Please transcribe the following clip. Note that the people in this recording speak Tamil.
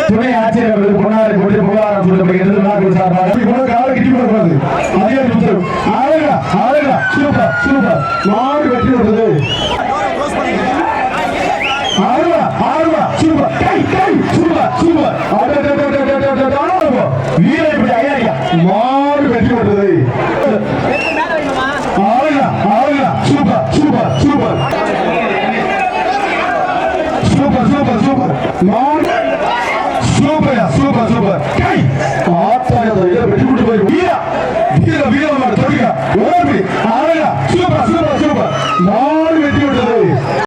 துணை ஆட்சியர்களுக்கு பொன்னாரை கொண்டு புகாரம் சொல்லப்படுகிறது. நாங்கள் மாடு வெற்றி வருது. வீரப்படி ஐயா மாடு வெற்றி வருது. Super super super super super super மாடு சூப்பர் சூப்பர் சூப்பர் வெற்றி கொண்டு போய் வீர வீர வீர மாடு தொழில் சூப்பர் சூப்பர் சூப்பர்